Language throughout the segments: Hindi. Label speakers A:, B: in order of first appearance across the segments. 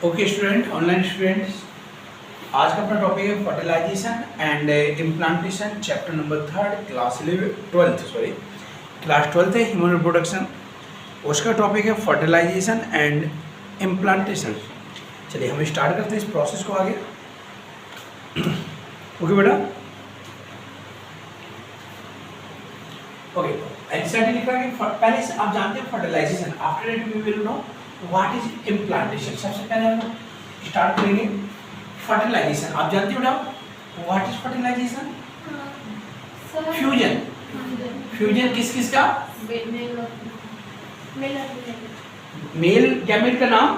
A: ओके स्टूडेंट, ऑनलाइन स्टूडेंट्स, आज का अपना टॉपिक है fertilization and implantation, chapter number 3, class 12 है ह्यूमन रिप्रोडक्शन। उसका टॉपिक है फर्टिलाइजेशन एंड इम्प्लांटेशन। चलिए हम स्टार्ट करते हैं इस प्रोसेस को आगे। ओके बेटा, ओके एनसीईआरटी लिखा है कि पहले से आप जानते हैं fertilization, after it we will know what is implantation. सबसे पहले हम स्टार्ट करेंगे फर्टिलाइजेशन। आप जानते हो बेटा what is fertilization? Fusion. Fusion किस किस का? मेल गैमेट का नाम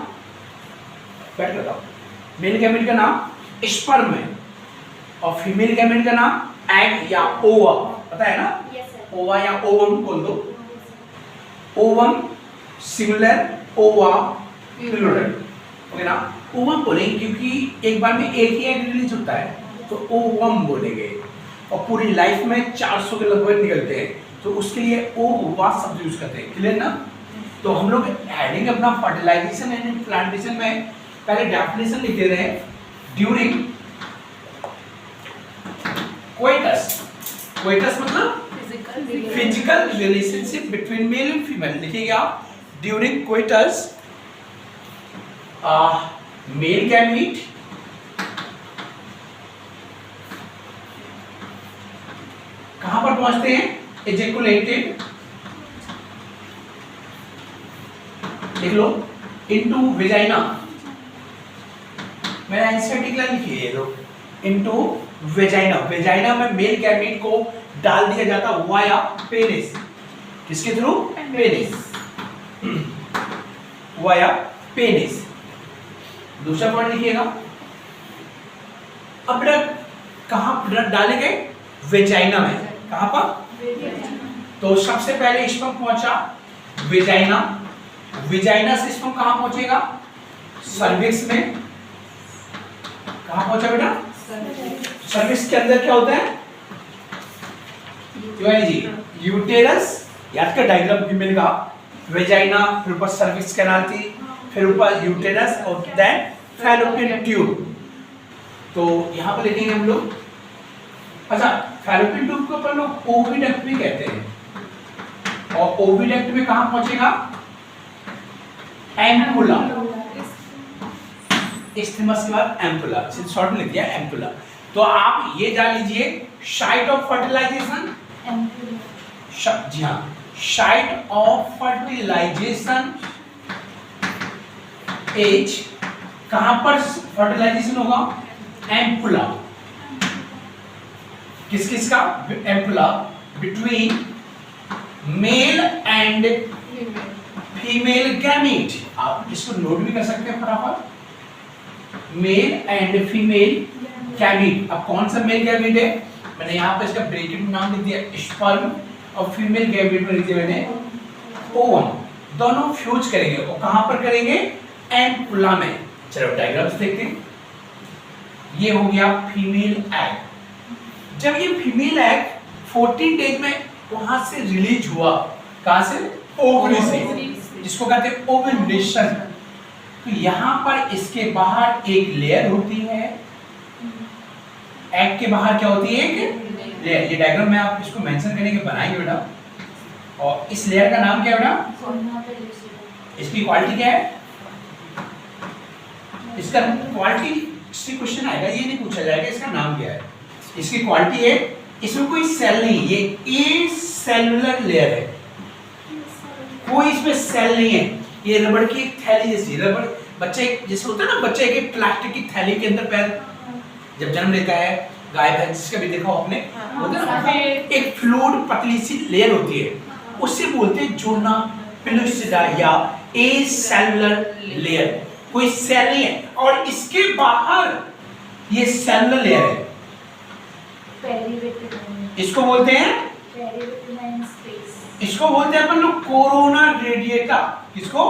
A: बैठ बताओ। मेल गैमेट का नाम स्पर्म है और फीमेल गैमेट का नाम एग या ओवा, पता है ना? ओवा या ओवम बोल दो। ओवम सिंगुलर, ओवा प्लूरल। ओके ना? ओवम बोलेंगे क्योंकि एक बार में एक ही एग रिलीज होता है तो ओवम बोलेंगे, और पूरी लाइफ में 400 के लगभग निकलते हैं तो उसके लिए ओवा शब्द यूज करते हैं। क्लियर ना? तो हम लोग हेडिंग अपना फर्टिलाइजेशन एंड इम्प्लांटेशन में पहले डेफिनेशन लिख दे रहे हैं। ड्यूरिंग कोइटस, कोइटस मतलब physical relationship between male and female. लिखिए आप, ड्यूरिंग कोइटस मेल गैमीट कहां पर पहुंचते हैं? एजेकुलेटेड, देख लो, इनटू वेजाइना। मैंने एनसीईआरटी के लिए लिखी है लो, इनटू वेजाइना। वेजाइना में मेल गैमीट को डाल दिया जाता वाया पेनिस। किसके थ्रू? Penis, via penis. दूसरा पॉइंट लिखिएगा। अब ब्लड कहां ब्लड डालेंगे? वेजाइना में। कहां पर? तो सबसे पहले स्पर्म पहुंचा वेजाइना, वेजाइना से स्पर्म कहां पहुंचेगा? सर्विक्स में। कहां पहुंचा बेटा? सर्विक्स के अंदर क्या होता है? जी यूटेरस, याद का डायग्राम फीमेल का, वेजाइना, फिर ऊपर सर्विक्स कैनाल थी, फिर ऊपर यूटेरस और देन फैलोपियन ट्यूब। तो यहां पर लिखेंगे हम लोग। अच्छा, फैलोपियन ट्यूब को अपन लोग ओविडक्ट भी कहते हैं, और ओविडक्ट में कहां पहुंचेगा? एम्पुला। इस्थिमस के बाद एम्पुला, शॉर्ट में लिख दिया एम्पुला। तो आप ये जान लीजिए साइट ऑफ फर्टिलाइजेशन, जी हाँ, साइट ऑफ फर्टिलाइजेशन एज, कहां पर फर्टिलाइजेशन होगा? एम्पुला। किस किस का? Ampulla between male and female gamete. आप इसको नोट भी कर सकते हैं फटाफट। Male and female gamete. अब कौन सा मेल गैमीट है? मैंने यहाँ पे इसका ब्रैकेट में नाम लिख दिया स्पर्म, और फीमेल गैमीट में लिख दिया मैंने ओवम। दोनों फ्यूज करेंगे, और कहां पर करेंगे? एम्पुला में। चलो डायग्राम्स देखते हैं। ये हो गया फीमेल एग। जब ये फीमेल एग 14 डेज में वहां से रिलीज हुआ, कहां से? ओवरी से, जिसको कहते हैं ओव्यूलेशन। तो यहां पर इसके बाहर एक लेयर होती है, एग के बाहर क्या होती है? एक लेयर। ये डायग्राम में आप इसको मेंशन करेंगे, बनाएंगे बेटा। और इस लेयर का नाम क्या है बेटा? इसकी क्वालिटी क्या है? इसका क्वालिटी से क्वेश्चन आएगा, ये नहीं पूछा जाएगा इसका नाम क्या है। इसकी क्वालिटी है, इसमें कोई सेल नहीं, ये ए सेलुलर लेयर है, कोई इसमें सेल नहीं है। ये रबड़ की एक थैली जैसी, रबड़ बच्चे जैसे होता है ना, बच्चे एक प्लास्टिक की थैली के अंदर पैर जब जन्म लेता है, गाय भैंस का भी देखा आपने, होता है ना, एक फ्लूइड पतली सी लेयर होती है, उससे बोलते हैं जोना पेलुसिडा या ए सेलुलर लेयर। कोई सेल नहीं है, और इसके बाहर ये सेलुलर लेयर है, इसको बोलते हैं, इसको बोलते हैं अपन लोग कोरोना रेडिएटा। किसको?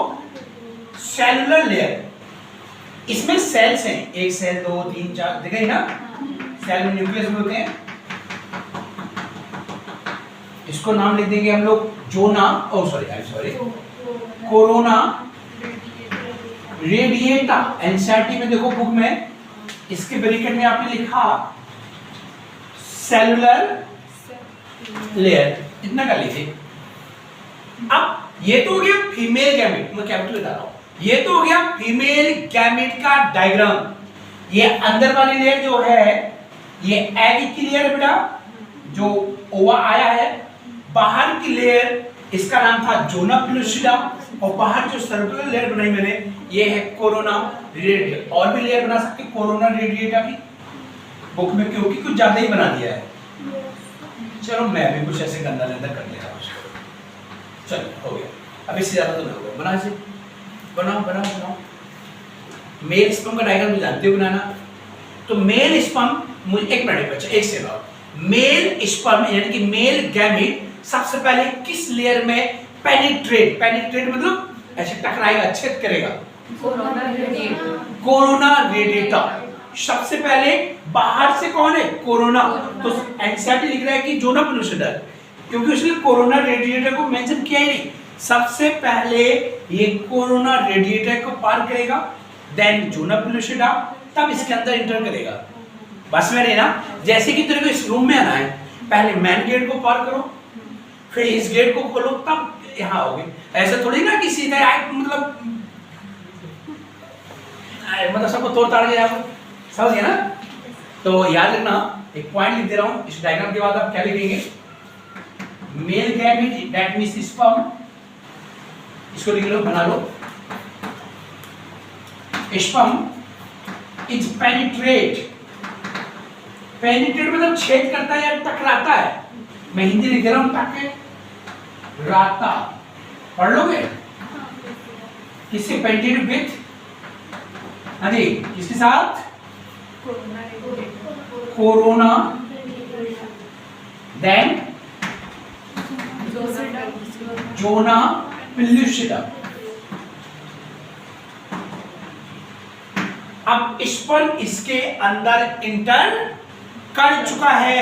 A: Cellular layer. इसमें सेल्स हैं, 1 सेल 2 3 4, देखा ही ना? सेल में न्यूक्लियस भी होते हैं। इसको नाम लिख देंगे हम लोग जोना, सॉरी कोरोना रेडिएटा। एनसीईआरटी में देखो बुक में इसके ब्रैकेट में आपने लिखा सेलुलर लेयर, इतना कर लीजिए। अब ये तो हो गया फीमेल गैमेट, मैं कैपिटल बता रहा हूं, ये तो हो गया फीमेल गैमेट का डायग्राम। ये अंदर वाली लेयर जो है ये एग की लेयर है बेटा, जो ओवा आया है। बाहर की लेयर इसका नाम था जोना पेलुसिडा, और बाहर जो सर्कुलर लेयर बनाई मैंने ये है कोरोना रेडिएटा। और भी लेयर बना सकते कोरोना रेडिएटा की बुक में, क्योंकि कुछ ज्यादा ही बना दिया है। चलो मैं भी कुछ ऐसे गंदा गंदा कर ले रहा हूं। चलो हो गया, अब इससे ज्यादा तो नहीं होगा। बना से बनाओ बनाओ बनाओ। मेल स्पर्म का डायग्राम जानते हो बनाना? तो मेल स्पर्म, मुझे एक मिनट बच्चा, एक सेकंड और। मेल स्पर्म यानी कि मेल गैमेट सबसे पहले किस लेयर में पेनिट्रेट, पेनिट्रेट मतलब ऐसे टकराएगा, छेद करेगा, कोरोना रेडिएटा। सबसे पहले बाहर से कौन है? कोरोना। तो एनसीईआरटी लिख रहा है कि जोना पेलुसिडा, क्योंकि उसने कोरोना रेडिएटर को मेंशन किया ही नहीं। सबसे पहले ये कोरोना रेडिएटर को पार करेगा, देन जोना पेलुसिडा, तब इसके अंदर एंटर करेगा। बस में नहीं ना, जैसे कि तेरे को इस रूम में आना है, पहले मेन गेट को पार करो, फिर इस गेट को खोलो, तब यहाँ आओगे। ऐसा थोड़ी ना कि सीधे मतलब सबको तोड़ ताड़ के जाओ, समझ गए ना? तो याद रखना, एक पॉइंट लिख दे रहा हूं। इस डायग्राम के बाद आप क्या लिखेंगे? Male gamete that means sperm, इसको लिख लो, बना लो। स्पर्म इज पेनिट्रेट, पेनिट्रेट मतलब छेद करता है या टकराता है। मैं हिंदी लिख रहा हूं, टकराता, पढ़ लोगे? किससे? पेनिट्रेट विथ, हाँ जी, किसके साथ? Corona, then zona pellucida. अब स्पर्म इसके अंदर इंटर कर चुका है।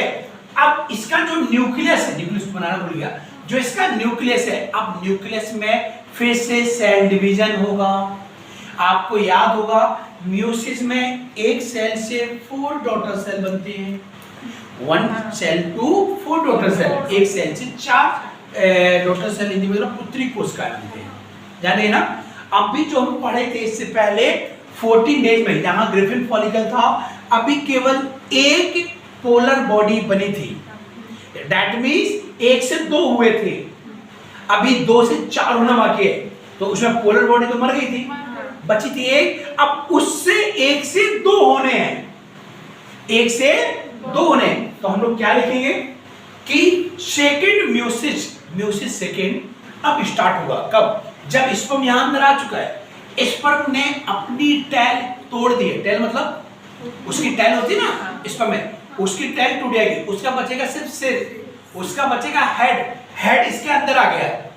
A: अब इसका जो न्यूक्लियस है, न्यूक्लियस बनाना भूल गया, जो इसका न्यूक्लियस है, अब न्यूक्लियस में फिर से सेल डिवीजन होगा। आपको याद होगा म्यूसिस में एक सेल से 4 डॉटर सेल बनते हैं, 1 सेल टू 4 डॉटर सेल, एक सेल से 4 डॉटर सेल इंडिविजुअल पुत्री कोशिका बनते हैं, जाने ना? अब भी जो हम पढ़े थे इससे पहले 14 डेज में, जहां ग्रिफिन फॉलिकल था, अभी केवल एक पोलर बॉडी बनी थी। दैट मींस 1 से 2 हुए थे, अभी 2 से 4 होना बाकी है। तो उसमें पोलर बॉडी तो मर गई थी, बची थी एक। अब उससे 1 से 2 होने हैं, 1 से 2 होने। तो हम लोग क्या लिखेंगे कि सेकेंड म्यूसिस, म्यूसिस सेकेंड अब स्टार्ट होगा। कब? जब स्पर्म यहां अंदर आ चुका है, स्पर्म ने अपनी टैल तोड़ दी है। टैल मतलब उसकी टैल होती है ना स्पर्म में, उसकी टैल टूट जाएगी, उसका बचेगा सिर्फ सिर, उसका बचेगा हेड। हेड इसके अंदर आ गया है,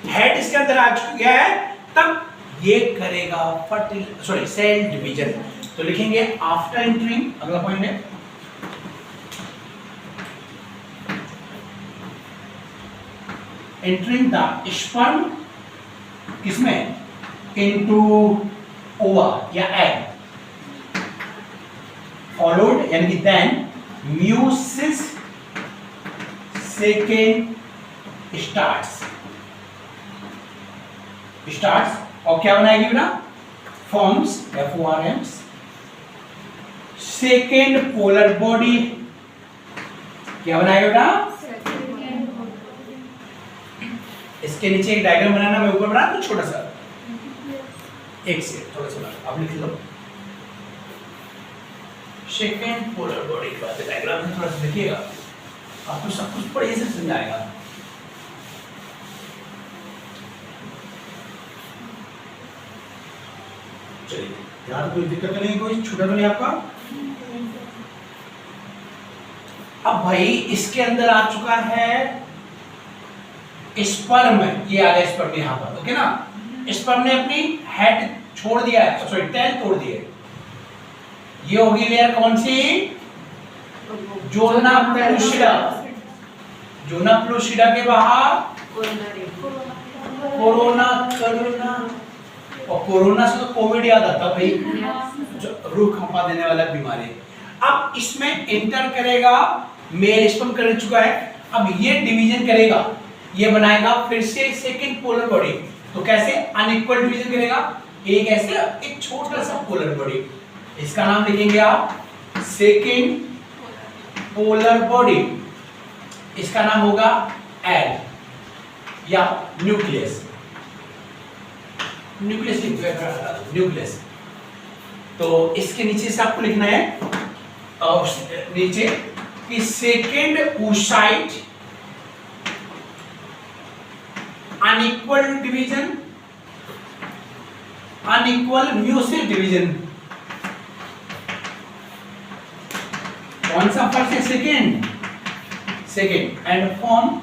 A: हेड इसके अंदर आ गया है, तब ये करेगा सेल डिवीजन। तो लिखेंगे आफ्टर एंटरिंग, अगला पॉइंट है एंटरिंग द स्पर्म, किसमें? इनटू ओवा या एग, फॉलोड यानी कि देन म्यूसिस सेकेंड स्टार्ट्स, और क्या बनाएगी बेटा? Forms, FORMs, second polar body. क्या बनाएगा बेटा? इसके नीचे एक डायग्राम बनाना, मैं ऊपर बना दूं छोटा सा, एक से थोड़ा सा आप लिख लो। सेकेंड पोलर बॉडी के बाद डायग्राम में थोड़ा सा देखिएगा, आपको सब कुछ बढ़िया से समझाएगा। चलिए, यार कोई दिक्कत तो नहीं, कोई छूटा तो नहीं आपका? अब भाई इसके अंदर आ चुका है स्पर्म, ये आ गया स्पर्म यहां पर, ओके ना? स्पर्म ने अपनी हेड छोड़ दिया है, सॉरी टैल तोड़ दी है। ये होगी लेयर कौन सी? Zona pellucida. जोना पेलुसिडा के बाहर कोरोना और कोरोना से तो कोविड याद आता भाई, जो रूह कंपा देने वाला बीमारी। अब इसमें इंटर करेगा मेल, स्पर्म कर चुका है, अब ये डिवीजन करेगा, ये बनाएगा फिर से सेकंड पोलर बॉडी। तो कैसे अनइक्वल डिवीजन करेगा, एक ऐसे एक छोटा सा पोलर बॉडी, इसका नाम लिखेंगे आप सेकंड पोलर बॉडी, इसका नाम होगा एल या न्यूक्लियस। न्यूक्लियस। तो इसके नीचे से आपको लिखना है नीचे कि second oocyte unequal division, unequal म्यूसिल डिवीजन। कौन सा फर्स्ट है, second, second and form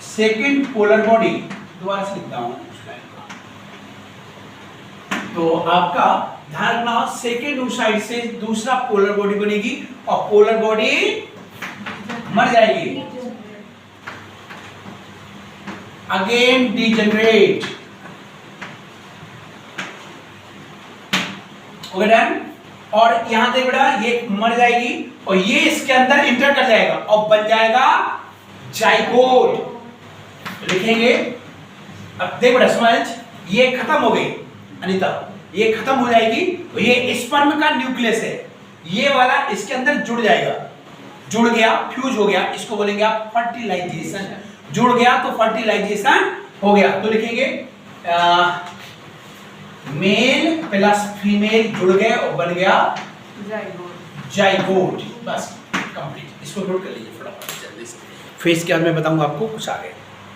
A: second polar body. दोबारा से लिखता हूं, तो आपका ध्यान रखना सेकेंड oocyte से दूसरा पोलर बॉडी बनेगी और पोलर बॉडी मर जाएगी, अगेन डिजेनरेट। Okay done. और यहां देख बेटा ये मर जाएगी और ये इसके अंदर इंटर कर जाएगा और बन जाएगा जाइगोट। लिखेंगे, अब देख बेटा समझ, ये खत्म हो गई अनीता, ये खत्म हो जाएगी, तो ये स्पर्म का न्यूक्लियस है, ये वाला इसके अंदर जुड़ जाएगा, जुड़ गया, फ्यूज हो गया, इसको बोलेंगे आप फर्टिलाइजेशन। जुड़ गया तो फर्टिलाइजेशन हो गया। तो लिखेंगे मेल प्लस फीमेल जुड़ गए और बन गया जाइगोट। बस कंप्लीट। इसको नोट कर लीजिए फटाफट जल्दी से, फेस के बाद में बताऊंगा आपको कुछ आगे।